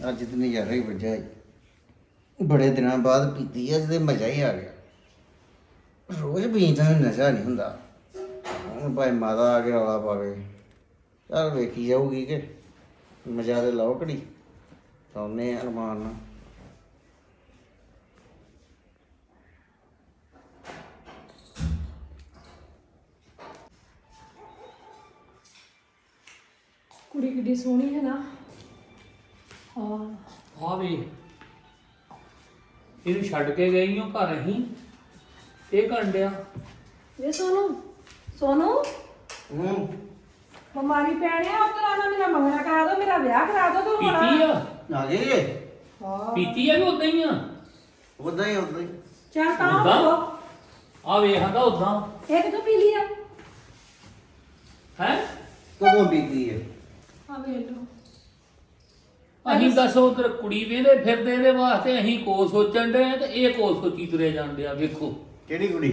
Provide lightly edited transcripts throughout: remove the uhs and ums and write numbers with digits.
ਅੱਜ ਤੇ ਨਜ਼ਾਰਾ ਹੀ ਵੱਜਾ ਈ। ਬੜੇ ਦਿਨਾਂ ਬਾਅਦ ਪੀਤੀ ਅੱਜ ਤੇ ਮਜ਼ਾ ਹੀ ਆ ਗਿਆ। ਰੋਜ਼ ਪੀਂਦਾ ਨਸ਼ਾ ਨਹੀਂ ਹੁੰਦਾ। ਹੁਣ ਭਾਈ ਮਾਤਾ ਆ ਕੇ ਰੌਲਾ ਪਾਵੇ, ਚੱਲ ਵੇਖੀ ਜਾਊਗੀ ਕਿ ਮਜ਼ਾ ਤੇ ਲਓ ਘੜੀ, ਸੌਂਦੇ ਆ ਅਰਮਾਨ ਨਾਲ। ਕੁੜੀ ਕਿੱਡੀ ਸੋਹਣੀ ਹੈ ਨਾ। ਹਾਂ ਹਾਂ ਵੀ ਇਹਨੂੰ ਛੱਡ ਕੇ ਗਈ ਹਾਂ ਘਰ ਅਸੀਂ, ਇਹ ਕਰਨ ਡਿਆ। ਇਹ ਸੋਨੂ ਸੋਨੂ ਹੂੰ ਬਿਮਾਰੀ ਪੈਣਿਆ ਉਧਰ ਆਣਾ, ਮੇਰਾ ਮੰਗਣਾ ਕਰਾ ਦੋ, ਮੇਰਾ ਵਿਆਹ ਕਰਾ ਦੋ ਤੂੰ ਪੀਤੀ ਆ ਆ ਗਈ ਏ? ਹਾਂ ਪੀਤੀ ਆ ਵੀ ਉਦਾਂ ਹੀ ਆ? ਉਦਾਂ ਹੀ ਉਦਾਂ ਹੀ। ਚੱਲ ਤਾਂ ਓਦਾਂ? ਹੋ ਆ ਵੇਖਾਂਗਾ ਉਦਾਂ ਇਹ ਕਿਥੋਂ ਪੀ ਲਈ ਆ? ਹੈ। ਕਦੋਂ ਪੀਤੀ ਏ? ਆ ਵੇਖ ਲੋ। ਅਸੀਂ ਦੱਸੋ ਉਧਰ ਕੁੜੀ ਵੇਂਦੇ ਫਿਰਦੇ ਇਹਦੇ ਵਾਸਤੇ, ਅਸੀਂ ਕੋ ਸੋਚਣ ਦੇ ਤੇ ਇਹ ਕੋ ਸੋਚੀ ਤੁਰੇ ਜਾਂਦੇ ਆ। ਵੇਖੋ ਕਿਹੜੀ ਕੁੜੀ?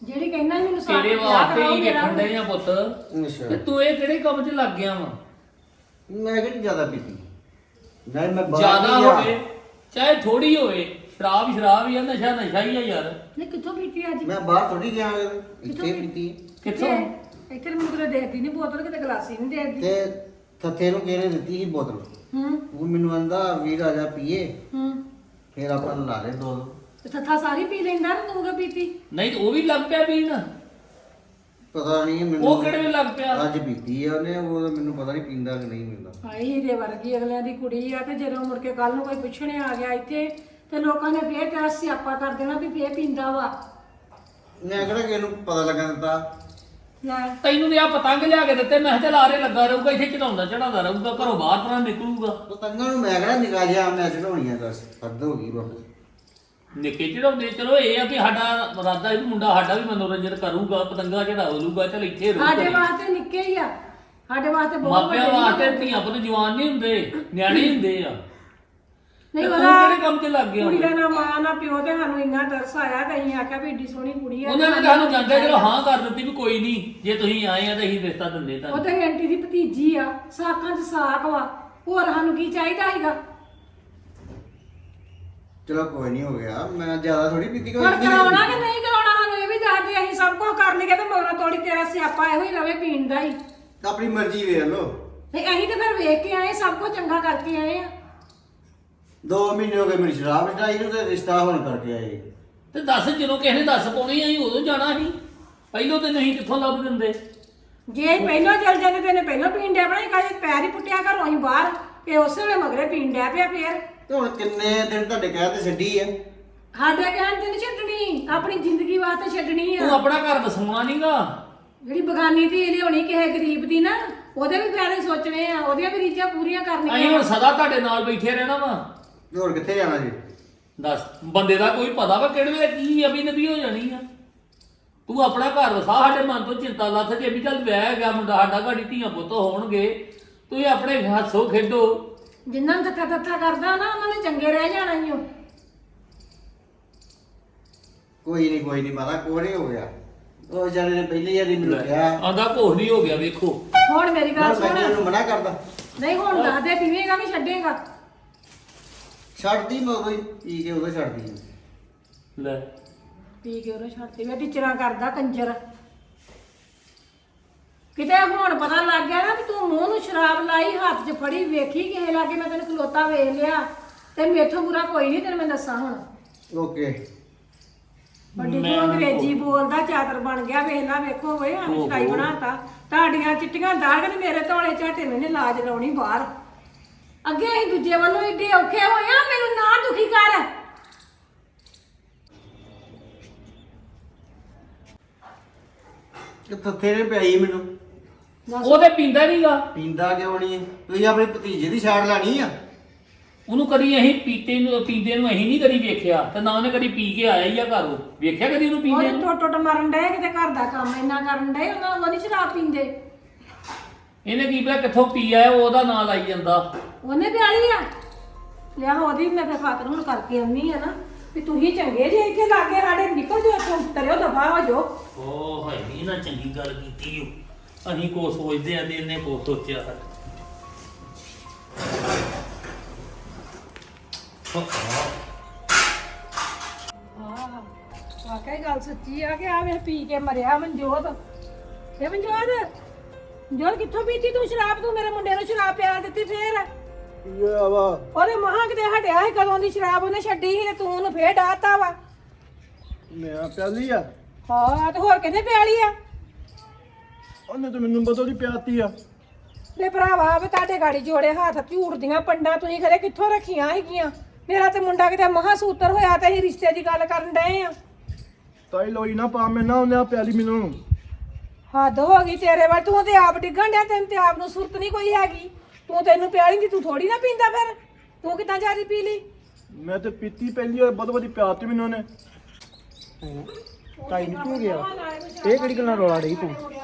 ਜਿਹੜੀ ਕਹਿੰਦਾ ਮੈਨੂੰ ਸਾਥ ਤੇਰੇ ਵਾਸਤੇ ਹੀ ਵੇਖਣ ਦੇ ਆ ਪੁੱਤ, ਅੱਛਾ, ਤੇ ਤੂੰ ਇਹ ਕਿਹੜੇ ਕੰਮ 'ਚ ਲੱਗ ਗਿਆ ਵਾ? ਮੈਂ ਕਿਹੜੀ ਜ਼ਿਆਦਾ ਪੀਤੀ? ਨਹੀਂ ਮੈਂ ਬਾਹਰ ਜ਼ਿਆਦਾ ਨਹੀਂ ਗਿਆ। ਹੋਵੇ ਚਾਹੇ ਥੋੜੀ ਹੋਵੇ, ਸ਼ਰਾਬ ਸ਼ਰਾਬ ਹੀ ਆ, ਨਸ਼ਾ ਨਸ਼ਾ ਹੀ ਆ ਯਾਰ। ਨਹੀਂ ਕਿੱਥੋਂ ਪੀਤੀ ਅੱਜ? ਮੈਂ ਬਾਹਰ ਥੋੜੀ ਗਿਆ, ਇੱਥੇ ਪੀਤੀ। ਕਿੱਥੋਂ? ਇੱਥੇ ਮੈਨੂੰ ਕਿਤੇ ਦੇਖਦੀ ਨਹੀਂ ਬੋਤਲ, ਕਿਤੇ ਗਲਾਸੀ ਨਹੀਂ ਦੇਖਦੀ। ਤੇ ਥੱਥੇ ਨੂੰ ਕਿਹਨੇ ਦਿੱਤੀ ਸੀ ਬੋਤਲ? ਉਹ ਮੈਨੂੰ ਆਂਦਾ ਵੀਰ ਆ ਜਾ ਪੀਏ, ਫਿਰ ਆਪਾਂ ਲਾ ਲੈ ਦੋ। ਤੇ ਥੱਥਾ ਸਾਰੀ ਪੀ ਲੈਂਦਾ ਨਾ, ਤੂੰ ਕਿਉਂ ਪੀਤੀ? ਨਹੀਂ ਤੇ ਉਹ ਵੀ ਲੱਗ ਪਿਆ ਪੀਣ। ਪਤਾ ਨਹੀਂ ਮੈਨੂੰ, ਉਹ ਕਿਹੜੇ ਵੇਲੇ ਲੱਗ ਪਿਆ? ਅੱਜ ਪੀਤੀ ਆ ਉਹਨੇ, ਉਹ ਤਾਂ ਮੈਨੂੰ ਪਤਾ ਨਹੀਂ ਪੀਂਦਾ ਕਿ ਨਹੀਂ ਪੀਂਦਾ। ਹਾਏ ਹੀਰੇ ਵਰਗੀ ਅਗਲਿਆਂ ਦੀ ਕੁੜੀ ਆ, ਤੇ ਜਦੋਂ ਮੁੜ ਕੇ ਕੱਲ ਨੂੰ ਕੋਈ ਪੁੱਛਣੇ ਆ ਗਿਆ ਇੱਥੇ, ਤੇ ਲੋਕਾਂ ਨੇ ਫੇਰ ਤੇਰਾ ਸਿਆਪਾ ਕਰ ਦੇਣਾ ਵੀ ਫੇਰ ਪੀਂਦਾ ਵਾ। ਮੈਂ ਕਿਹੜਾ ਕਿਸੇ ਨੂੰ ਪਤਾ ਲੱਗਾ ਦਿੱਤਾ? ਲੈ ਤੈਨੂੰ ਤੇ ਆ ਪਤੰਗ ਲਿਆ ਕੇ ਦਿੱਤੇ, ਮੈਂ ਕਿਹਾ ਚੱਲ ਆਰੇ ਲੱਗਾ ਰਹੂਗਾ, ਇੱਥੇ ਚੜਾਉਂਦਾ ਚੜਾਉਂਦਾ ਰਹੂਗਾ, ਘਰੋਂ ਬਾਹਰ ਤਰ੍ਹਾਂ ਨਿਕਲੂਗਾ। ਪਤੰਗਾਂ ਨੂੰ ਮੈਂ ਕਿਹੜਾ ਨਿਕਾ ਜਿਹਾ ਮੈਂ ਚੜਾਉਣੀਆਂ, ਦੱਸ ਹੱਦ ਹੋ ਗਈ ਬਾਬੂ। ਨਿੱਕੇ ਚੜਾਉਂਦੇ, ਚਲੋ ਇਹ ਆ ਵੀ ਸਾਡਾ ਇਰਾਦਾ ਇਹ ਵੀ ਮੁੰਡਾ ਸਾਡਾ ਵੀ ਮਨੋਰੰਜਨ ਕਰੂਗਾ, ਪਤੰਗਾਂ ਚੜਾ ਲੂਗਾ, ਚੱਲ ਇੱਥੇ ਸਾਡੇ ਰਹੂਗਾ। ਵਾਸਤੇ ਨਿੱਕੇ ਹੀ ਆ, ਸਾਡੇ ਵਾਸਤੇ ਬਹੁਤ ਮਾਪਿਆਂ ਵੱਡੇ ਵਾਸਤੇ ਨਹੀਂ। ਧੀਆਂ ਪੁੱਤ ਜਵਾਨ ਨਹੀਂ ਹੁੰਦੇ, ਨਿਆਣੇ ਹੁੰਦੇ ਆ। ਨਹੀਂ ਤੇ ਤੂੰ ਉਹਦਾ ਕਿਹੜੇ ਕੰਮ 'ਚ ਲੱਗ ਗਿਆ? ਕੁੜੀ ਦਾ ਨਾ ਮਾਂ ਨਾ ਪਿਓ, ਤੇ ਸਾਨੂੰ ਇੰਨਾ ਤਰਸ ਆਇਆ ਕਿ ਅਸੀਂ ਆਖਿਆ ਵੀ ਏਡੀ ਸੋਹਣੀ ਕੁੜੀ ਆ। ਉਹਨਾਂ ਨੇ ਸਾਨੂੰ ਜਾਂਦੇ ਚਲੋ ਹਾਂ ਕਰ ਦਿੱਤੀ ਵੀ ਕੋਈ ਨਹੀਂ, ਜੇ ਤੁਸੀਂ ਆਏ ਆ ਤਾਂ ਅਸੀਂ ਰਿਸ਼ਤਾ ਦਿੰਦੇ ਉਹ ਤੁਹਾਨੂੰ। ਤੇ ਆਂਟੀ ਦੀ ਭਤੀਜੀ ਆ, ਸਾਕਾਂ 'ਚ ਸਾਕ ਵਾ, ਹੋਰ ਸਾਨੂੰ ਕੀ ਚਾਹੀਦਾ ਸੀਗਾ? ਚਲੋ ਕੋਈ ਨਹੀਂ ਹੋ ਗਿਆ, ਮੈਂ ਜ਼ਿਆਦਾ ਥੋੜੀ ਪੀਤੀ। ਕੋਈ ਹੁਣ ਕਰਾਉਣਾ ਕਿ ਨਹੀਂ ਕਰਾਉਣਾ, ਸਾਨੂੰ ਇਹ ਵੀ ਦੱਸ ਦੇ। ਅਸੀਂ ਸਭ ਕੁਝ ਕਰ ਲਈਏ ਤੇ ਮਗਰੋਂ ਤੋੜੀ ਤੇਰਾ ਸਿਆਪਾ ਇਹੋ ਹੀ ਰਵੇ ਪੀਣ ਦਾ ਹੀ। ਆਪਣੀ ਮਰਜ਼ੀ ਵੇਖ ਲਓ। ਤੇ ਅਸੀਂ ਤੇ ਫਿਰ ਵੇਖ ਕੇ ਆਏ, ਸਭ ਕੁਝ ਚੰਗਾ ਕਰਕੇ ਆਏ ਆ। 2 ਮਹੀਨੇ ਹੋ ਗਏ ਮੇਰੀ ਸ਼ਰਾਬ ਛਡਾਈ ਨੂੰ, ਤੇ ਰਿਸ਼ਤਾ ਹੁਣ ਕਰਕੇ ਆਏ। ਤੇ ਦੱਸ, ਜਦੋਂ ਕਿਸੇ ਨੇ ਦੱਸ ਪਾਉਣੀ ਅਸੀਂ ਉਦੋਂ ਜਾਣਾ ਸੀ, ਪਹਿਲੋਂ ਤੇ ਨਹੀਂ ਕਿੱਥੋਂ ਲੱਭ ਦਿੰਦੇ। ਜੇ ਅਸੀਂ ਪਹਿਲਾਂ ਚੱਲ ਜਾਂਦੇ ਤੇ ਇਹਨੇ ਪਹਿਲਾਂ ਪੀਣ ਡਿਆ ਪਣਾ, ਕਾਹਦੇ ਪੈਰ ਹੀ ਪੁੱਟਿਆ ਘਰੋਂ ਅਸੀਂ ਬਾਹਰ, ਤੇ ਉਸੇ ਵੇਲੇ ਮਗਰੇ ਪੀਣ ਡਿਆ ਪਿਆ ਫੇਰ। ਤੇ ਹੁਣ ਕਿੰਨੇ ਦਿਨ ਤੁਹਾਡੇ ਕਹਿ ਤੇ ਛੱਡੀ ਆ? ਸਾਡੇ ਕਹਿਣ ਤੇ ਨਹੀਂ ਛੱਡਣੀ, ਆਪਣੀ ਜ਼ਿੰਦਗੀ ਵਾਸਤੇ ਛੱਡਣੀ ਤੂੰ ਆ। ਆਪਣਾ ਘਰ ਵਸਾਉਣਾ ਨਹੀਂਗਾ। ਜਿਹੜੀ ਬਗਾਨੀ ਧੀ ਲਿਆਉਣੀ ਕਿਸੇ ਗਰੀਬ ਦੀ ਨਾ, ਉਹਦੇ ਵੀ ਫਾਇਦੇ ਸੋਚਣੇ ਆ, ਉਹਦੀਆਂ ਵੀ ਰੀਝਾਂ ਪੂਰੀਆਂ ਅਸੀਂ ਕਰਨੀਆਂ। ਹੁਣ ਸਦਾ ਤੁਹਾਡੇ ਨਾਲ ਬੈਠੇ ਰਹਿਣਾ ਵਾ। ਤੇ ਹੋਰ ਕਿੱਥੇ ਜਾਣਾ ਜੀ? ਦੱਸ, ਬੰਦੇ ਦਾ ਕੋਈ ਪਤਾ ਵਾ ਕਿਹੜੇ ਵੇਲੇ ਕੀ ਅਭਿਨਵੀ ਹੋ ਜਾਣੀ ਆ। ਤੂੰ ਆਪਣਾ ਘਰ ਵਸਾ, ਸਾਡੇ ਮਨ ਤੋਂ ਚਿੰਤਾ ਲੱਥ ਜੇ ਵੀ ਚੱਲ ਵਿਆਹ ਗਿਆ ਮੁੰਡਾ ਸਾਡਾ, ਘਾੜੀ ਧੀਆਂ ਪੁੱਤ ਹੋਣਗੇ, ਤੁਸੀਂ ਆਪਣੇ ਹੱਸੋ ਖੇਡੋ। ਜਿੰਨਾਂ ਨੂੰ ਧੱਕਾ ਧੱਕਾ ਕਰਦਾ ਨਾ, ਉਹਨਾਂ ਨੇ ਚੰਗੇ ਰਹਿ ਜਾਣਾ ਹੀ ਉਹ। ਕੋਈ ਨਹੀਂ ਮਾਤਾ, ਕੋਈ ਨਹੀਂ ਹੋ ਗਿਆ। ਉਹ ਵਿਚਾਰੇ ਨੇ ਪਹਿਲੀ ਵਾਰੀ ਮੈਨੂੰ ਕਿਹਾ, ਆਂਦਾ ਕੁਛ ਨਹੀਂ ਹੋ ਗਿਆ। ਵੇਖੋ ਹੁਣ ਮੇਰੀ ਗੱਲ ਹੁਣ ਮੈਂ ਸੁਣ, ਉਹਨੂੰ ਮਨਾ ਕਰਦਾ। ਨਹੀਂ ਹੁਣ ਦੱਸ ਦੇ, ਪੀਵੇਂਗਾ ਵੀ ਛੱਡੇਗਾ? ਛੱਡਦੀ ਮੈਂ ਉਦੋਂ ਹੀ ਪੀ ਕੇ, ਉਦੋਂ ਛੱਡਦੀ। ਲੈ, ਪੀ ਕੇ ਉਹਨੇ ਛੱਡਤੀ, ਮੈਂ ਟੀਚਰਾਂ ਕਰਦਾ ਕੰਜਰ। ਕਿਤੇ ਹੁਣ ਪਤਾ ਲੱਗ ਗਿਆ ਨਾ ਵੀ ਤੂੰ ਮੂੰਹ ਨੂੰ ਸ਼ਰਾਬ ਲਾਈ, ਹੱਥ 'ਚ ਫੜੀ, ਵੇਖੀ ਕਿਸੇ ਲਾਗੇ ਮੈਂ ਤੈਨੂੰ ਖਲੋਤਾ ਵੇਖ ਲਿਆ, ਤੇ ਮੇਥੋਂ ਬੁਰਾ ਕੋਈ ਨਹੀਂ, ਤੈਨੂੰ ਮੈਂ ਦੱਸਾਂ ਹੁਣ। ਓਕੇ। ਵੱਡੀ ਤੂੰ ਅੰਗਰੇਜ਼ੀ ਬੋਲਦਾ, ਚਾਦਰ ਬਣ ਗਿਆ, ਵੇਖ ਲਾ। ਵੇਖੋ ਓਏ ਸਾਨੂੰ ਛੜਾਈ ਬਣਾਤਾ, ਤੁਹਾਡੀਆਂ ਚਿੱਟੀਆਂ ਦਾਗ ਤੇ ਮੇਰੇ ਧੌਲੇ ਝਾਟੇ ਮੈਨੇ ਲਾਜ ਲਾਉਣੀ ਬਾਹਰ। ਅੱਗੇ ਅਸੀਂ ਦੂਜੇ ਵੱਲੋਂ ਏਡੇ ਔਖੇ ਹੋਏ ਆ, ਮੈਨੂੰ ਨਾ ਦੁਖੀ ਕਰ। ਕਿ ਥੱਥੇ ਨੇ ਪਿਆਈ ਮੈਨੂੰ। ਉਹ ਤੇ ਪੀਂਦਾ ਨਹੀਂਗਾ। ਪੀਂਦਾ ਕਿਉਂ ਨਹੀਂ? ਤੁਸੀਂ ਆਪਣੀ ਭਤੀਜੇ ਦੀ ਛਾੜ ਲੈਣੀ ਆ। ਉਹਨੂੰ ਕਦੀ ਅਸੀਂ ਪੀਂਦੇ ਨੂੰ ਅਸੀਂ ਨਹੀਂ ਕਦੀ ਵੇਖਿਆ, ਤੇ ਨਾ ਉਹਨੇ ਕਦੀ ਪੀ ਕੇ ਆਇਆ ਹੀ ਆ ਘਰੋਂ। ਵੇਖਿਆ ਕਦੀ ਉਹਨੂੰ ਪੀਂਦੇ ਉਹ ਨੂੰ? ਟੁੱਟ ਟੁੱਟ ਮਰਨ ਡਏ, ਕਿਤੇ ਘਰ ਦਾ ਕੰਮ ਇੰਨਾ ਕਰਨ ਡਏ, ਉਹਨਾਂ ਉਹ ਨਹੀਂ ਸ਼ਰਾਬ ਪੀਂਦੇ। ਇਹਨੇ ਕੀ ਪਤਾ ਕਿੱਥੋਂ ਪੀ ਆਇਆ, ਉਹਦਾ ਨਾਂ ਲਾਈ ਜਾਂਦਾ। ਉਹਨੇ ਪਿਆਲੀ ਆ ਲਿਆ, ਉਹਦੀ ਮੈਂ ਫਿਰ ਖਾਤਰ ਹੁਣ ਕਰਕੇ ਆਉਣੀ ਆ ਨਾ, ਵੀ ਤੁਸੀਂ ਚੰਗੇ ਜੇ ਇੱਥੇ ਲਾਗੇ ਸਾਡੇ, ਨਿਕਲ ਜਾਓ ਇੱਥੋਂ, ਤਰਿਓ ਦਫਾ ਹੋ ਜਾਓ। ਓ ਹਾਏ ਨੀ, ਨਾ ਚੰਗੀ ਗੱਲ ਕੀਤੀ ਓ। ਅਸੀਂ ਕੋ ਸੋਚਦੇ ਆ ਤੇ ਇਹਨੇ ਕੋ ਸੋਚਿਆ। ਆਹ ਵਾਕਈ ਗੱਲ ਸੱਚੀ ਆ ਕਿ ਆ ਵੇ ਪੀ ਕੇ ਮਰਿਆ ਮਨਜੋਤ। ਇਹ ਮਨਜੋਤ ਕਿੱਥੋਂ ਪੀਤੀ ਤੂੰ ਸ਼ਰਾਬ? ਤੂੰ ਮੇਰੇ ਮੁੰਡੇ ਨੂੰ ਸ਼ਰਾਬ ਪਿਆ ਦਿੱਤੀ ਫੇਰ? ਇਹ ਵਾ ਉਹਦੇ ਮਹਾਂ ਕਿਤੇ ਹਟਿਆ ਸੀ ਕਦੋਂ ਦੀ ਸ਼ਰਾਬ ਉਹਨੇ ਛੱਡੀ ਸੀ ਤੇ ਤੂੰ ਉਹਨੂੰ ਫੇਰ ਡਾਤਾ ਵਾ। ਮੈਂ ਪਿਆਲੀ ਆ, ਹਾਂ ਤੇ ਹੋਰ ਕਿਹਨੇ ਪਿਆਲੀ ਆ? ਉਹਨੇ ਤਾਂ ਮੈਨੂੰ ਬਦੋ ਦੀ ਪਿਆਤੀ ਆ। ਲੈ ਭਰਾਵਾ ਵੇ ਤੁਹਾਡੇ ਗਾੜੀ ਜੋੜੇ ਹੱਥ ਝੂੜ ਦੀਆਂ ਪੰਡਾਂ ਤੁਸੀਂ ਖਰੇ ਕਿੱਥੋਂ ਰੱਖੀਆਂ ਹੈਗੀਆਂ? ਮੇਰਾ ਤੇ ਮੁੰਡਾ ਕਿਤੇ ਮਹਾਂ ਸੂਤਰ ਹੋਇਆ ਤੇ ਅਸੀਂ ਰਿਸ਼ਤੇ ਦੀ ਗੱਲ ਕਰਨ ਡਏ ਆ। ਤਾਈ ਲੋਈ ਨਾ ਪਾ ਮੈਂ ਨਾ ਉਹਨੇ ਆ ਪਿਆਲੀ ਮੈਨੂੰ। ਹੱਦ ਹੋ ਗਈ ਤੇਰੇ ਵੱਲ, ਤੂੰ ਤੇ ਆਪ ਡਿੱਗਣ ਡਿਆ, ਤੈਨੂੰ ਤੇ ਆਪ ਨੂੰ ਸੁਰਤ ਨਹੀਂ ਕੋਈ ਹੈਗੀ। ਤੈਨੂੰ ਪਿਆਲੀ ਦੀ ਤੂੰ ਥੋੜੀ ਨਾ ਪੀਂਦਾ ਫਿਰ, ਤੂੰ ਕਿੱਦਾਂ ਜਾਰੀ ਪੀ ਲਈ? ਮੈਂ ਤੇ ਪੀਤੀ ਪਹਿਲੀ ਵਾਰ ਬਦੋ ਬਦੀ ਪਿਆਤੀ ਮੈਨੂੰ ਉਹਨੇ। ਤਾਈ ਨੂੰ ਕੀ ਹੋ ਗਿਆ? ਇਹ ਕਿਹੜੀ ਗੱਲਾਂ ਰੌਲਾ ਰਹੀ ਤੂੰ?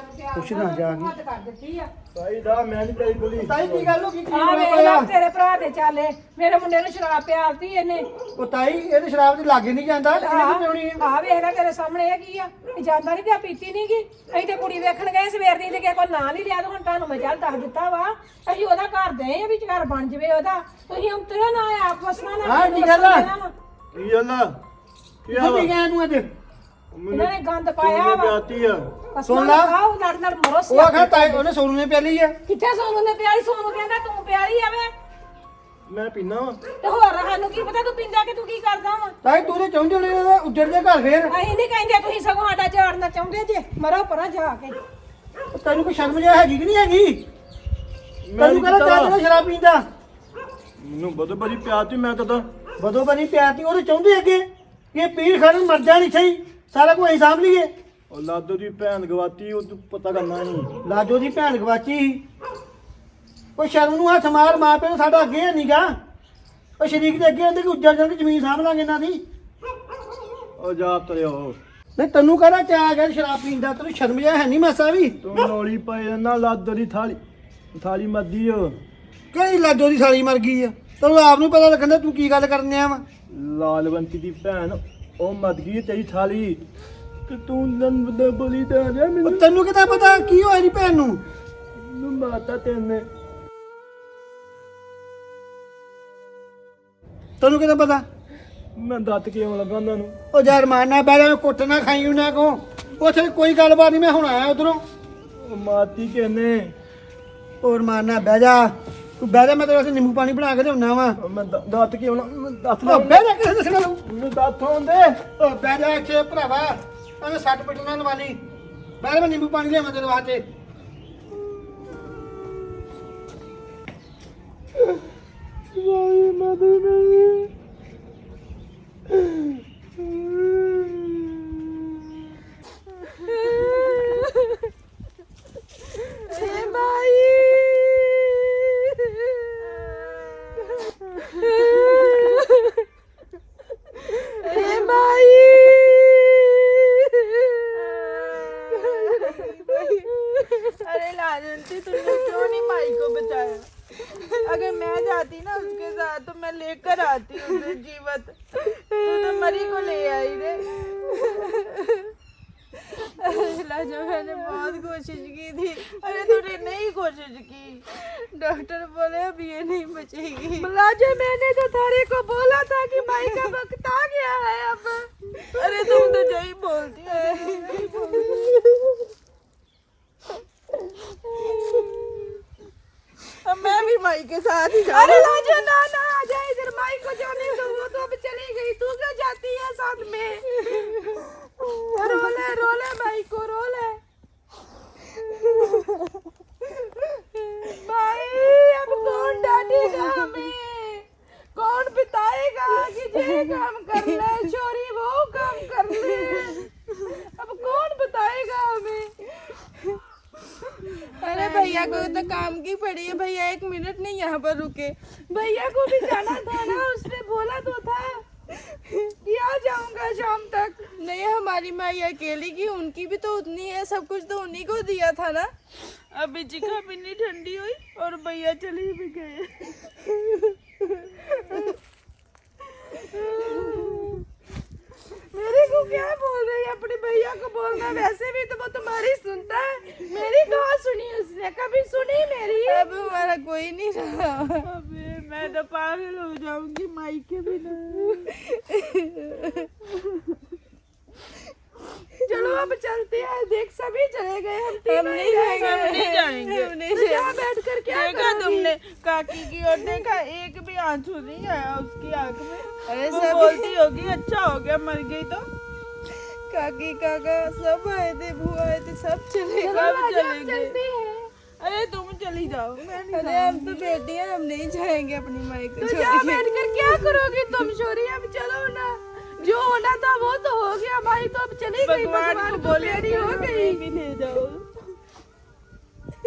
ਕੁਛ ਨਾ ਜਾ ਕੇ ਹੱਦ ਕਰ ਦਿੱਤੀ ਆ। ਤਾਈ ਦਾ ਮੈਂ ਨਹੀਂ ਤਾਈ ਬੋਲੀ। ਤਾਈ ਕੀ ਗੱਲ ਹੋ ਗਈ? ਆ ਵੇਖ ਲੈ ਤੇਰੇ ਭਰਾ ਦੇ ਚਾਲੇ, ਮੇਰੇ ਮੁੰਡੇ ਨੂੰ ਸ਼ਰਾਬ ਪਿਆਲਤੀ ਇਹਨੇ। ਉਹ ਤਾਈ ਇਹਦੇ ਸ਼ਰਾਬ ਦੇ ਲਾਗੇ ਨਹੀਂ ਜਾਂਦਾ, ਇਹਨੇ ਕੀ ਪਿਉਣੀ ਹੈ? ਆ ਵੇਖ ਲੈ ਤੇਰੇ ਸਾਹਮਣੇ ਇਹ ਕੀ ਆ? ਇਹ ਜਾਂਦਾ ਨਹੀਂ ਤੇ ਪੀਤੀ ਨਹੀਂ ਗੀ। ਅਸੀਂ ਤੇ ਕੁੜੀ ਵੇਖਣ ਗਏ ਸਵੇਰ ਦੀ ਤੇ ਕਿਸੇ ਕੋਲ ਨਾਂ ਨਹੀਂ ਲਿਆ ਤੇ ਹੁਣ ਤੁਹਾਨੂੰ ਮੈਂ ਚੱਲ ਦੱਸ ਦਿੱਤਾ ਵਾ। ਅਸੀਂ ਉਹਦਾ ਘਰ ਦੇ ਆ ਵੀ ਘਰ ਬਣ ਜਵੇ ਉਹਦਾ। ਤੁਸੀਂ ਉਤਰਿਓ ਨਾ ਆਪ ਵਸਣਾ ਨਾ। ਹਾਂ, ਕੀ ਗੱਲ ਆ? ਕੀ ਗੱਲ ਆ? ਕੀ ਆ ਕੀ ਗਿਆ ਤੂੰ ਅੱਜ? ਇਹਨਾਂ ਨੇ ਗੰਦ ਪਾਇਆ ਵਾ। ਪਿਆਤੀ ਆ। ਸੁਣ ਲਾ। ਖਾਓ ਲੜ ਲੜ ਮਰੋ। ਉਹ ਆਖਾ ਤਾਈ ਉਹਨੇ ਸੋਨੂੰ ਨੇ ਪਿਆਲੀ ਆ। ਕਿੱਥੇ ਸੋਨੂੰ ਨੇ ਪਿਆਲੀ? ਸੋਨੂੰ ਕਹਿੰਦਾ ਤੂੰ ਪਿਆਲੀ ਆਵੇ ਮੈਂ ਪੀਣਾ ਵਾ। ਤੇ ਹੋਰ ਸਾਨੂੰ ਕੀ ਪਤਾ ਤੂੰ ਪਿੰਦਾ ਕਿ ਤੂੰ ਕੀ ਕਰਦਾ ਵਾ? ਤਾਈ ਤੂੰ ਤੇ ਚਾਹੁੰਦੀ ਹੋਣੀ ਉਹਦਾ ਉੱਜੜ ਦੇ ਘਰ ਫੇਰ। ਅਸੀਂ ਨਹੀਂ ਕਹਿੰਦੇ, ਤੁਸੀਂ ਸਗੋਂ ਸਾਡਾ ਝਾੜਨਾ ਚਾਹੁੰਦੇ ਜੇ। ਮਰੋ ਪਰਾਂ ਜਾ ਕੇ। ਤੈਨੂੰ ਕੋਈ ਸ਼ਰਮ ਜਿਹਾ ਹੈਗੀ ਕਿ ਨਹੀਂ ਹੈਗੀ? ਮੈਂ ਤੈਨੂੰ ਕਹਿੰਦਾ ਚਾਹ ਤੇ ਸ਼ਰਾਬ ਪੀਂਦਾ। ਮੈਨੂੰ ਬਦੋ ਬਦੀ ਪਿਆਤੀ ਮੈਂ ਤਾਂ ਬਦੋ ਬਣੀ ਪਿਆਤੀ ਉਹਦੇ ਚਾਹੁੰਦੇ ਅੱਗੇ ਇਹ ਪੀਰ ਖਾਣ ਮਰ ਜਾਣੀ ਸਹੀ, ਸਾਰਾ ਕੁਝ ਅਸੀਂ ਸਾਂਭ ਲਈਏ। ਉਹ ਲਾਦੋ ਦੀ ਭੈਣ ਗਵਾਤੀ ਉਹ ਤੂੰ ਪਤਾ ਕਰਨਾ ਨਹੀਂ। ਲਾਜੋ ਦੀ ਭੈਣ ਗਵਾਚੀ ਸੀ। ਉਹ ਸ਼ਰਮ ਨੂੰ ਹੱਥ ਮਾਰ, ਮਾਂ ਪਿਓ ਸਾਡਾ ਅੱਗੇ ਨਹੀਂਗਾ। ਉਹ ਸ਼ਰੀਕ ਦੇ ਅੱਗੇ ਆਂਦੇ ਕਿ ਉੱਜੜ ਜਾਣ ਕੇ ਜ਼ਮੀਨ ਸਾਂਭ ਲਾਂਗੇ ਇਹਨਾਂ ਦੀ। ਉਹ ਜਾ ਤਰਿਓ ਨਹੀਂ ਤੈਨੂੰ ਕਹਿੰਦਾ ਚਾਹ ਗਿਆ ਸ਼ਰਾਬ ਪੀਣ ਦਾ, ਤੈਨੂੰ ਸ਼ਰਮ ਜਿਹਾ ਹੈ ਨਹੀਂ ਮਾਸਾ ਵੀ? ਤੂੰ ਲੋਲੀ ਪਏ ਨਾ ਲਾਦੋ ਦੀ ਥਾਲੀ ਮੱਦੀ ਓ। ਕਿਹੜੀ ਲਾਜੋ ਦੀ ਸਾਲੀ ਮਰ ਗਈ ਆ? ਤੈਨੂੰ ਆਪ ਨੂੰ ਪਤਾ ਲੱਗਦਾ ਤੂੰ ਕੀ ਗੱਲ ਕਰਨ ਆ ਵਾ। ਲਾਲਵੰਤੀ ਦੀ ਭੈਣ ਉਹ ਮੱਦ ਗਈ ਤੇਰੀ ਥਾਲੀ ਤੇ ਤੂੰ ਨੰਦ ਬੋਲੀ ਤੇ ਆ ਜਾ ਮੈਨੂੰ। ਤੈਨੂੰ ਕਿਦਾਂ ਪਤਾ ਕੀ ਹੋਇਆ ਦੀ ਭੈਣ ਨੂੰ? ਮਾਤਾ ਤੈਨੇ ਤੈਨੂੰ ਕਿਦਾਂ ਪਤਾ? ਮੈਂ ਦੱਤ ਕਿਉਂ ਲੱਗਾ ਉਹਨਾਂ ਨੂੰ। ਉਹ ਯਾਰ ਮਾਰਨਾ ਬਹਿ ਜਾ, ਕੁੱਟ ਨਾ ਖਾਈ ਉਹਨਾਂ ਕੋ। ਉੱਥੇ ਕੋਈ ਗੱਲਬਾਤ ਨਹੀਂ, ਮੈਂ ਹੁਣ ਆਇਆ ਉਧਰੋਂ। ਉਹ ਮਾਤੀ ਕਿਨੇ ਹੋਰ ਮਾਰਨਾ ਬਹਿ ਜਾ, ਤੂੰ ਬਹਿ ਜਾ, ਮੈਂ ਤੇਰੇ ਵਾਸਤੇ ਨਿੰਬੂ ਪਾਣੀ ਬਣਾ ਕੇ ਲਿਆਉਣਾ ਵਾ। ਮੈਂ ਦੱਤ ਕਿਉਂ ਦੱਤ ਉਹ ਬਹਿ ਜਾ, ਕਿਸੇ ਦੱਸਣਾ ਤੂੰ। ਮੈਨੂੰ ਦੱਤ ਹੁੰਦੇ। ਉਹ ਬਹਿ ਜਾ ਇੱਥੇ ਭਰਾਵਾ, ਐਵੇਂ ਸੱਟ ਪਿੱਟ ਨਾ ਲਵਾਲੀ। ਬਹਿ ਜਾ, ਮੈਂ ਨਿੰਬੂ ਪਾਣੀ ਲਿਆਵਾਂ ਤੇਰੇ ਵਾਸਤੇ। ਵਾਈ ਮਦਰ ਨਹੀਂ ਏ ਮਾਈ ਏ ਮਾਈ अरे लाजंती तुमने क्यों नहीं माई को बचाया? अगर मैं जाती ना उसके साथ तो मैं लेकर आती उसे जीवत। तू तो मरी को ले आई रे। अरे लाजो मैंने बहुत कोशिश की थी। अरे तूने नहीं कोशिश की, डॉक्टर बोले अब ये नहीं बचेगी। लाजो मैंने तो थारे को बोला था कि माई का वक्त आ गया है अब। अरे तुम तो यही बोलती हो। अब मैं भी माई के साथ ही जाऊँ। अरे लाजो ना ना आ जाए इधर, माई को जाने दो, वो तो अब चली गई, तू क्यों जाती है साथ में? रोले माई को रोले। भाई अब कौन डांटेगा हमें? कौन बताएगा कि ये काम कर ले छोरी, वो काम कर ले? अब कौन बताएगा हमें? अरे भैया को तो काम की पड़ी है। भैया 1 मिनट नहीं यहाँ पर रुके। भैया को भी जाना था ना, उसने बोला तो था कि आ जाऊंगा शाम तक। नहीं, हमारी माई अकेली की, उनकी भी तो उतनी है, सब कुछ तो उन्हीं को दिया था ना। अभी चिका भी नहीं ठंडी हुई और भैया चली भी गए। मेरे को क्या बोल रही है? अपने भैया को बोलना, वैसे भी तो वो तुम्हारी सुनता है, मेरी कहाँ सुनी उसने, कभी सुनी मेरी? अब हमारा कोई नहीं रहा। अबे मैं तो पागल हो जाऊंगी माई के बिना। चलो अब चलते हैं, देख सभी चले गए, हम नहीं जाएंगे। तो यहाँ बैठ कर क्या देखा तुमने? काकी की ओर देखा, एक भी आंसू नहीं आया उसकी आंख में। अरे सब बोलती होगी अच्छा हो गया मर गई तो। काकी काका सब आए थे, बुआ आए थे, सब चले गए। अरे तुम चली जाओ, मैं नहीं। अरे हम तो बेटी हैं, हम नहीं जाएंगे अपनी माई को। तो यहाँ बैठ कर क्या करोगी तुम छोरी? अब चलो ना, जो होना था वो तो हो गया भाई, तो अब चली गई, भगवान को बोलेगी हो गई भी ले जाओ।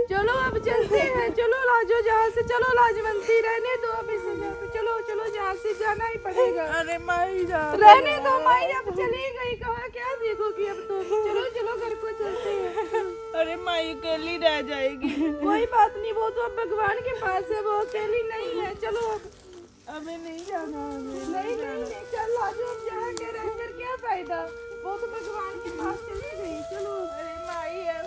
चलो अब चलते हैं, चलो लाजो जहाँ से, चलो लाजवंती रहने दो अब इसे, चलो चलो जहाँ से जाना ही पड़ेगा। अरे माई जा रहने दो माई, अब चली गई, कहाँ क्या देखोगी अब तुम? चलो चलो घर को चलते हैं। अरे माई अकेली रह जाएगी। कोई बात नहीं, वो तो अब भगवान के पास है, वो अकेली नहीं है। चलो अब हमें नहीं जाना, नहीं चल लाजो, अब जहाँ के रहकर क्या फायदा, वो तो भगवान के पास चली गई। चलो अरे माई है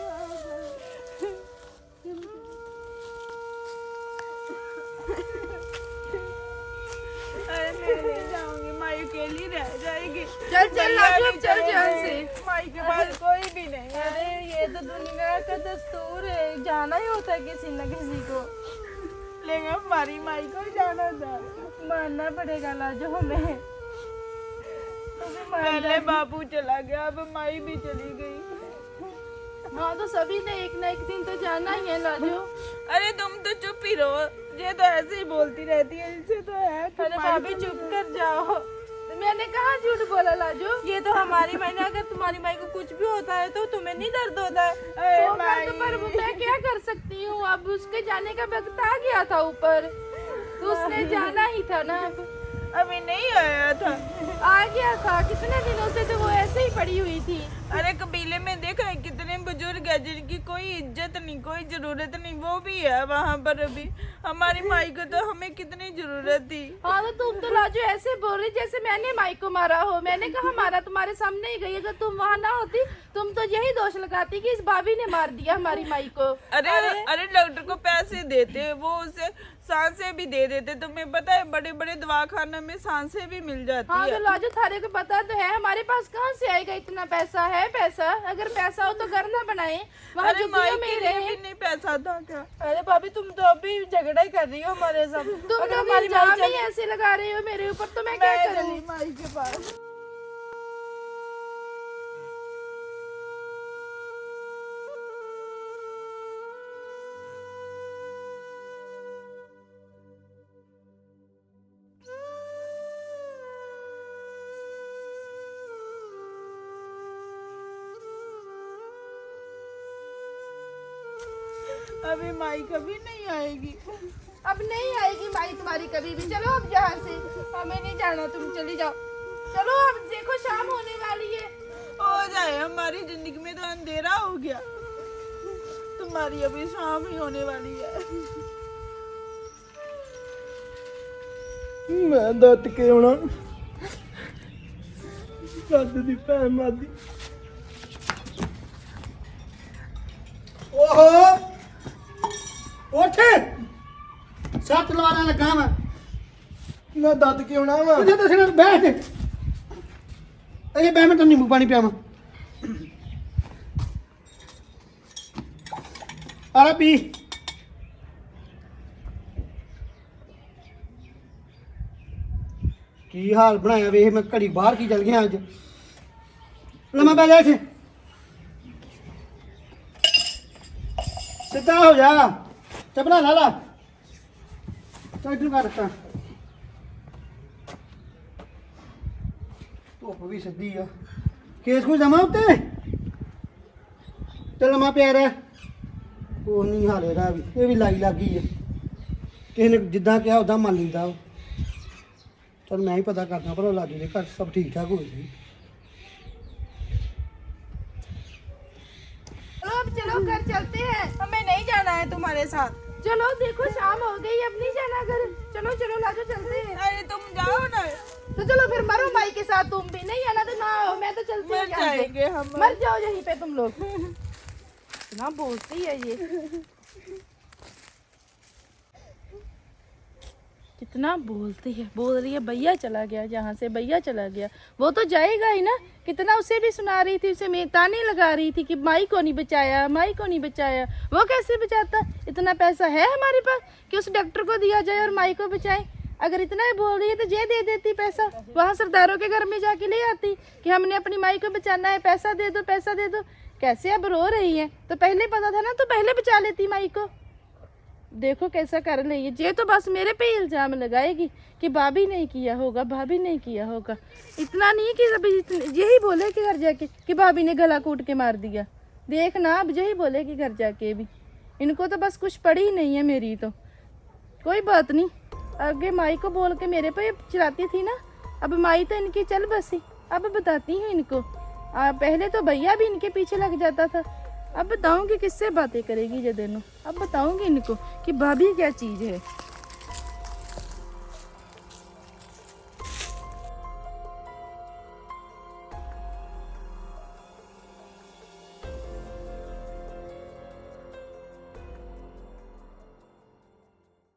अरे मैं नहीं जाऊंगी, माई अकेली रह जाएगी। चल चल लाजो, चल यहाँ से, माई के पास कोई भी नहीं। अरे ये तो दुनिया का दस्तूर है, जाना ही होता है किसी न किसी को, लेकिन हमारी माई को जाना था, मानना पड़ेगा लाजो हमें। पहले बाबू चला गया, अब माई भी चली गई। हाँ तो सभी ने एक ना एक दिन तो जाना ही है लाजो। अरे तुम तो चुप ही रहो, ये तो ऐसे ही बोलती रहती है, इनसे तो है। अरे भाभी चुप कर जाओ, मैंने कहा झूठ बोला लाजो, ये तो हमारी माई ने, अगर तुम्हारी माई को कुछ भी होता है तो तुम्हें नहीं दर्द होता है? तो पर मैं क्या कर सकती हूँ, अब उसके जाने का वक्त आ गया था ऊपर, तो उसने जाना ही था ना। अब अभी नहीं आया था, आ गया था, कितने दिनों से तो वो ऐसे ही पड़ी हुई थी। अरे कबीले में देखा है कितने बुजुर्ग है जिनकी कोई इज्जत नहीं, कोई जरूरत नहीं, वो भी है वहाँ पर। अभी हमारी माई को तो हमें कितनी जरूरत थी। हाँ तो तुम तो लाजो ऐसे बोल रही जैसे मैंने माई को मारा हो। मैंने कहा मारा तुम्हारे सामने ही गई, अगर तुम वहाँ ना होती तुम तो यही दोष लगाती कि इस भाभी ने मार दिया हमारी माई को। अरे डॉक्टर को पैसे देते, वो उसे सांसें भी दे देते, तुम्हें पता है बड़े बड़े दवाखानों में सांसें भी मिल जाती है। हाँ तो लाजो थारे को पता तो है, हमारे पास कहाँ से आएगा इतना पैसा? है पैसा, अगर पैसा हो तो घर ना बनाए, वहाँ झुग्गियों में रहे। नहीं पैसा था क्या? अरे भाभी तुम तो अभी झगड़ा ही कर रही हो हमारे साथ, तुम तो हमारी इल्जाम ही ऐसे लगा रही हो मेरे ऊपर, तो मैं क्या करूँ माई के पास? अभी माई कभी नहीं आएगी, अब नहीं आएगी माई तुम्हारी कभी भी। चलो अब यहाँ से, हमें नहीं जाना, तुम चली जाओ। चलो अब देखो शाम होने वाली है, हो जाए, हमारी जिंदगी में तो अंधेरा हो गया, तुम्हारी अभी शाम ही होने वाली है। मैं दत्त के होना दत्त दी भैन मादी। ओहो उठ, सत लवाना लगा मैं। मैं दत्त के होना वा। तुझे दसना बैठ, अरे बैठ, मैं तो नींबू पानी पियावा। अरे पी। की हाल बनाया वे, मैं घड़ी बाहर की चल गया अज। लम्मा पै जा इत्थे, सीधा हो जा, चपला ला ला, चल इधर कर रखा। धुप्प भी सिद्धी आ, केस कुछ जमा उत्ते, चल लम्मा पिया रह। ਉਹ ਨਹੀਂ ਹਾਲੇ ਰਾ ਵੀ, ਇਹ ਵੀ ਲਾਈ ਲੱਗੀ ਹੈ, ਕਿਸੇ ਨੇ ਜਿੱਦਾਂ ਕਿਹਾ ਉਦਾਂ ਮੰਨ ਲੈਂਦਾ। ਚਲ ਮੈਂ ਹੀ ਪਤਾ ਕਰਦਾ ਭਲਾ ਲਾਗੇ ਦੇ ਘਰ ਸਭ ਠੀਕ ਠਾਕ ਹੋਏ ਜੀ। अब चलो घर चलते हैं, हमें नहीं जाना है तुम्हारे साथ। चलो देखो शाम हो गई, अब नहीं जाना घर, चलो चलो लाजो चलते हैं। अरे तुम जाओ ना, तो चलो फिर मरो माई के साथ, तुम भी नहीं आना तो ना आओ, मैं तो चलती करेंगे हम? मर जाओ यहीं पे तुम लोग। इतना बोलती है ये, कितना बोलती है। बोल रही है भैया चला गया, जहाँ से भैया चला गया। वो तो जाएगा ही ना। कितना उसे भी सुना रही थी, उसे मैं ताने लगा रही थी कि माई को नहीं बचाया, माई को नहीं बचाया। वो कैसे बचाता? इतना पैसा है हमारे पास कि उस डॉक्टर को दिया जाए और माई को बचाए। अगर इतना ही बोल रही है तो जे दे देती पैसा, वहाँ सरदारों के घर में जाके ले आती कि हमने अपनी माई को बचाना है, पैसा दे दो, पैसा दे दो। कैसे अब रो रही है? तो पहले पता था ना, तो पहले बचा लेती माई को। देखो कैसा कर रही है। ये तो बस मेरे पे इल्जाम लगाएगी कि भाभी नहीं किया होगा, भाभी नहीं किया होगा। इतना नहीं कि अभी यही बोले कि घर जाके कि भाभी ने गला कूट के मार दिया। देखना अब यही बोले कि घर जाके भी। इनको तो बस कुछ पड़ी ही नहीं है मेरी तो। कोई बात नहीं, आगे माई को बोल के मेरे पे चलाती थी ना, अब माई तो इनकी चल बसी। अब बताती हूँ इनको। पहले तो भैया भी इनके पीछे लग जाता था। अब बताऊंगी किससे बातें करेगी ये दोनों। अब बताऊंगी इनको कि भाभी क्या चीज है।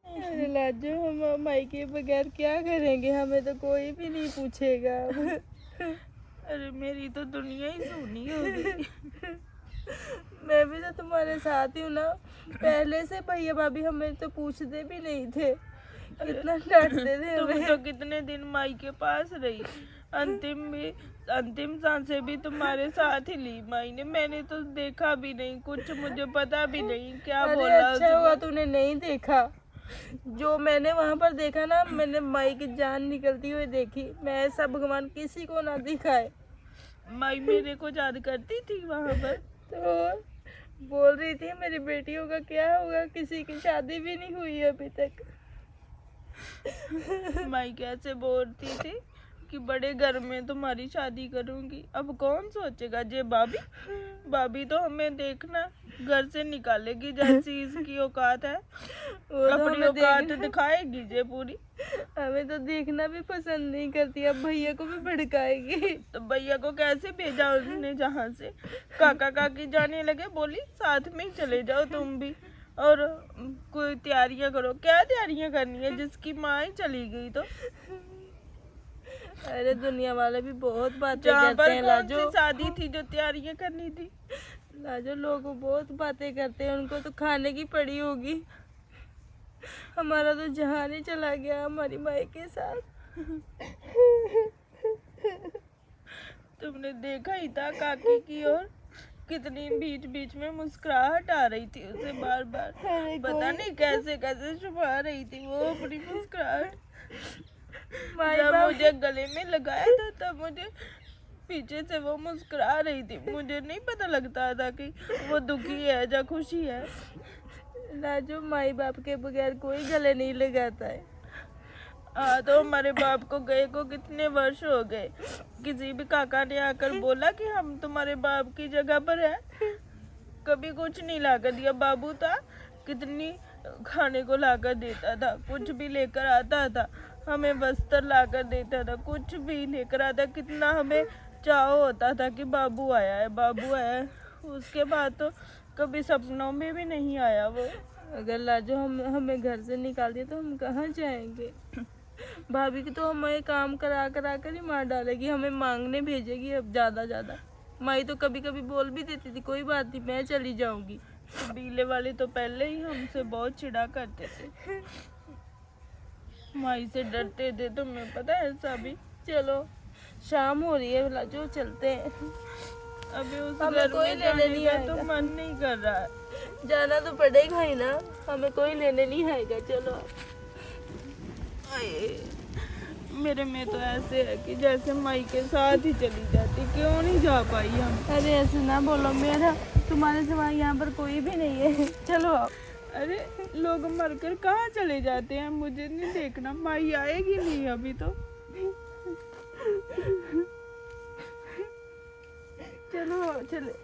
अरे लाजो, हम माई के बगैर क्या करेंगे? हमें तो कोई भी नहीं पूछेगा अब। अरे मेरी तो दुनिया ही सुनी हो गई। मैं भी तो तुम्हारे साथ ही हूँ ना। पहले से भैया भाभी हमें तो पूछते भी नहीं थे, कितना डांटते थे। तुम तो कितने दिन माई के पास रही, अंतिम सांसें भी तुम्हारे साथ ही ली माई ने। मैंने तो देखा भी नहीं कुछ, मुझे पता भी नहीं क्या बोला। अच्छा हुआ तूने नहीं देखा। जो मैंने वहाँ पर देखा ना, मैंने माई की जान निकलती हुई देखी। मैं ऐसा भगवान किसी को ना दिखाए। माई मेरे को याद करती थी वहाँ पर, तो बोल रही थी मेरी बेटियों का क्या होगा, किसी की शादी भी नहीं हुई अभी तक। माई कैसे बोलती थी कि बड़े घर में तुम्हारी शादी करूंगी। अब कौन सोचेगा? जे भाभी तो हमें देखना घर से निकालेगी जैसी इसकी औकात है। अपनी औकात दिखाएगी जे पूरी। हमें तो देखना भी पसंद नहीं करती, अब भैया को भी भड़काएगी। तो भैया को कैसे भेजा उसने जहाँ से? काका काकी जाने लगे, बोली साथ में ही चले जाओ तुम भी और कोई तैयारियां करो। क्या तैयारियां करनी है, जिसकी माँ ही चली गई तो? अरे दुनिया वाले भी बहुत बातें करते हैं लाजो। शादी थी जो तैयारियां करनी थी? लाजो लोग बहुत बातें करते हैं, उनको तो खाने की पड़ी होगी। हमारा तो जहान ही चला गया हमारी माई के साथ। तुमने देखा ही था काकी की ओर, कितनी बीच बीच में मुस्कुराहट आ रही थी उसे बार बार। पता नहीं कैसे कैसे छुपा रही थी वो अपनी मुस्कुराहट। जब मुझे गले में लगाया था तब मुझे पीछे से वो मुस्कुरा रही थी। मुझे नहीं पता लगता था कि वो दुखी है या खुशी है। लाजो माई बाप के बगैर कोई गले नहीं लगाता है। तो हमारे बाप को गए को कितने वर्ष हो गए। किसी भी काका ने आकर बोला कि हम तुम्हारे बाप की जगह पर है? कभी कुछ नहीं लाकर दिया। बाबू था, कितनी खाने को लाकर देता था, कुछ भी लेकर आता था, हमें वस्त्र लाकर देता था, कुछ भी लेकर आता। कितना हमें चाव होता था कि बाबू आया है, बाबू आया है। उसके बाद तो कभी सपनों में भी नहीं आया वो। अगर लाजो हमें घर से निकाल दिया तो हम कहाँ जाएंगे? भाभी की तो हमें काम करा कर ही मार डालेगी, हमें मांगने भेजेगी अब ज़्यादा। माई तो कभी कभी बोल भी देती थी कोई बात नहीं मैं चली जाऊंगी। बीले वाले तो पहले ही हमसे बहुत चिढ़ा करते थे, माई से डरते थे, तुम्हें पता है सभी। चलो शाम हो रही है, लाजो चलते हैं। अभी उस घर में जाने का तो मन नहीं कर रहा है। जाना तो पड़ेगा ही ना, हमें कोई लेने नहीं आएगा। चलो। मेरे में तो ऐसे है कि जैसे माई के साथ ही चली जाती, क्यों नहीं जा पाई हम? अरे ऐसे ना बोलो, मेरा तुम्हारे सिवाय यहाँ पर कोई भी नहीं है। चलो आप। अरे लोग मरकर कहाँ चले जाते हैं, मुझे नहीं देखना। माई आएगी नहीं अभी तो। चलो चले।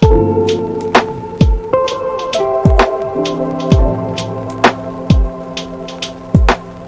है।